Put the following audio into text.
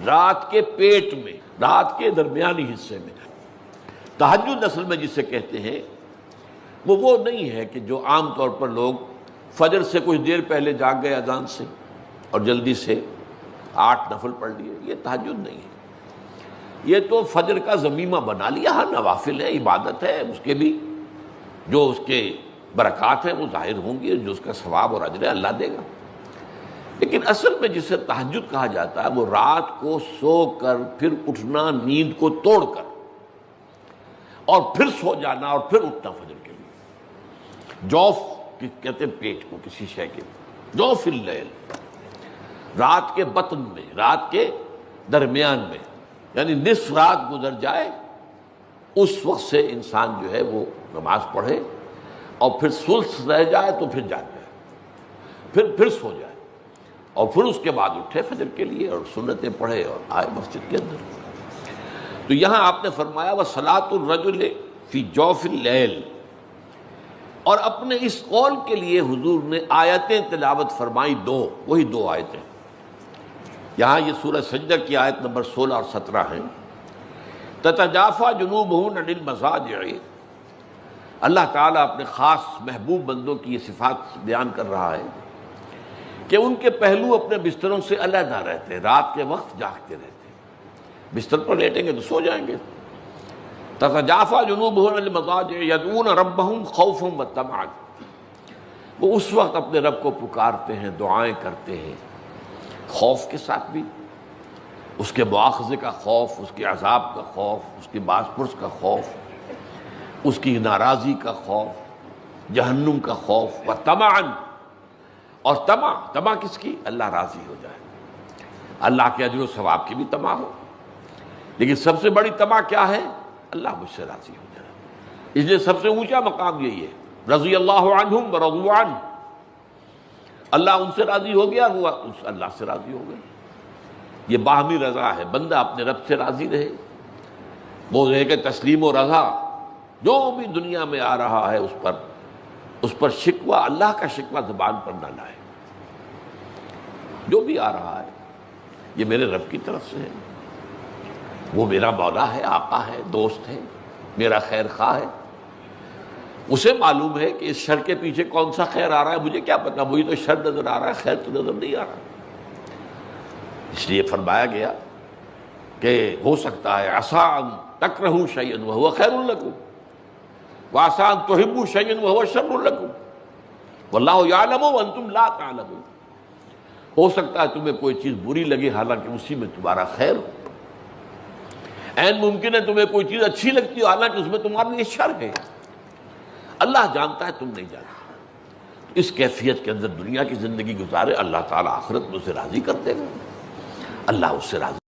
رات کے پیٹ میں، رات کے درمیانی حصے میں۔ تہجد اصل میں جسے کہتے ہیں وہ نہیں ہے کہ جو عام طور پر لوگ فجر سے کچھ دیر پہلے جاگ گئے اذان سے اور جلدی سے 8 نفل پڑھ لیے، یہ تہجد نہیں ہے۔ یہ تو فجر کا ضمیمہ بنا لیا، ہاں نوافل ہے، عبادت ہے، اس کے بھی جو اس کے برکات ہیں وہ ظاہر ہوں گی، جو اس کا ثواب اور اجر ہے اللہ دے گا۔ لیکن اصل میں جسے تہجد کہا جاتا ہے وہ رات کو سو کر پھر اٹھنا، نیند کو توڑ کر، اور پھر سو جانا اور پھر اٹھنا فجر کے لیے۔ جوف کہتے ہیں پیٹ کو، کسی شے کے جوف اللیل، رات کے بطن میں، رات کے درمیان میں، یعنی نصف رات گزر جائے اس وقت سے انسان جو ہے وہ نماز پڑھے، اور پھر ثلث رہ جائے تو پھر جاگ جائے، پھر سو جائے، اور پھر اس کے بعد اٹھے فجر کے لیے اور سنتیں پڑھے اور آئے مسجد کے اندر۔ تو یہاں آپ نے فرمایا وَصَلَاةُ الرَّجُلِ فِي جَوْفِ اللَّيْلِ، اور اپنے اس قول کے لیے حضور نے آیتیں تلاوت فرمائی، وہی دو آیتیں۔ یہاں یہ سورہ سجدہ کی آیت نمبر 16 اور 17 ہیں۔ تَتَجَافَىٰ جُنُوبُهُمْ عَنِ الْمَضَاجِعِ، اللہ تعالیٰ اپنے خاص محبوب بندوں کی یہ صفات بیان کر رہا ہے کہ ان کے پہلو اپنے بستروں سے علیحدہ رہتے ہیں، رات کے وقت جاگتے رہتے ہیں، بستر پر لیٹیں گے تو سو جائیں گے۔ تَتَجَافَىٰ جُنُوبُهُمْ عَنِ الْمَضَاجِعِ يَدْعُونَ رَبَّهُمْ خَوْفًا وَطَمَعًا، وہ اس وقت اپنے رب کو پکارتے ہیں، دعائیں کرتے ہیں، خوف کے ساتھ بھی، اس کے مواخذے کا خوف، اس کے عذاب کا خوف، اس کی باز پرس کا خوف، اس کی ناراضی کا خوف، جہنم کا خوف، وَطَمَعًا، اور طمع کس کی؟ اللہ راضی ہو جائے، اللہ کے اجر و ثواب کی بھی طمع ہو، لیکن سب سے بڑی طمع کیا ہے؟ اللہ مجھ سے راضی ہو جائے۔ اس لیے سب سے اونچا مقام یہی ہے، رضی اللہ عنہم ورضوا عنہ، اللہ ان سے راضی ہو گیا، وہ اللہ سے راضی ہو گئے۔ یہ باہمی رضا ہے، بندہ اپنے رب سے راضی رہے، وہ ہے کہ تسلیم و رضا، جو بھی دنیا میں آ رہا ہے اس پر شکوہ، اللہ کا شکوہ زبان پر نہ لائے۔ جو بھی آ رہا ہے یہ میرے رب کی طرف سے ہے، وہ میرا مولا ہے، آقا ہے، دوست ہے، میرا خیر خواہ ہے، اسے معلوم ہے کہ اس شر کے پیچھے کون سا خیر آ رہا ہے، مجھے کیا پتا، مجھے تو شر نظر آ رہا ہے، خیر تو نظر نہیں آ رہا۔ اس لیے فرمایا گیا کہ ہو سکتا ہے عسیٰ ان تکرہوا شیئا وہو خیر لکم، وعسیٰ ان تحبوا شیئا وہو شر لکم، واللہ یعلم وانتم لا تعلمون، ہو سکتا ہے تمہیں کوئی چیز بری لگے حالانکہ اسی میں تمہارا خیر ہو، عین ممکن ہے تمہیں کوئی چیز اچھی لگتی ہو حالانکہ اس میں تمہارے لیے شر ہے، اللہ جانتا ہے، تم نہیں جانتے۔ اس کیفیت کے اندر دنیا کی زندگی گزارے، اللہ تعالیٰ آخرت میں اسے راضی کر دے گا، اللہ اس سے راضی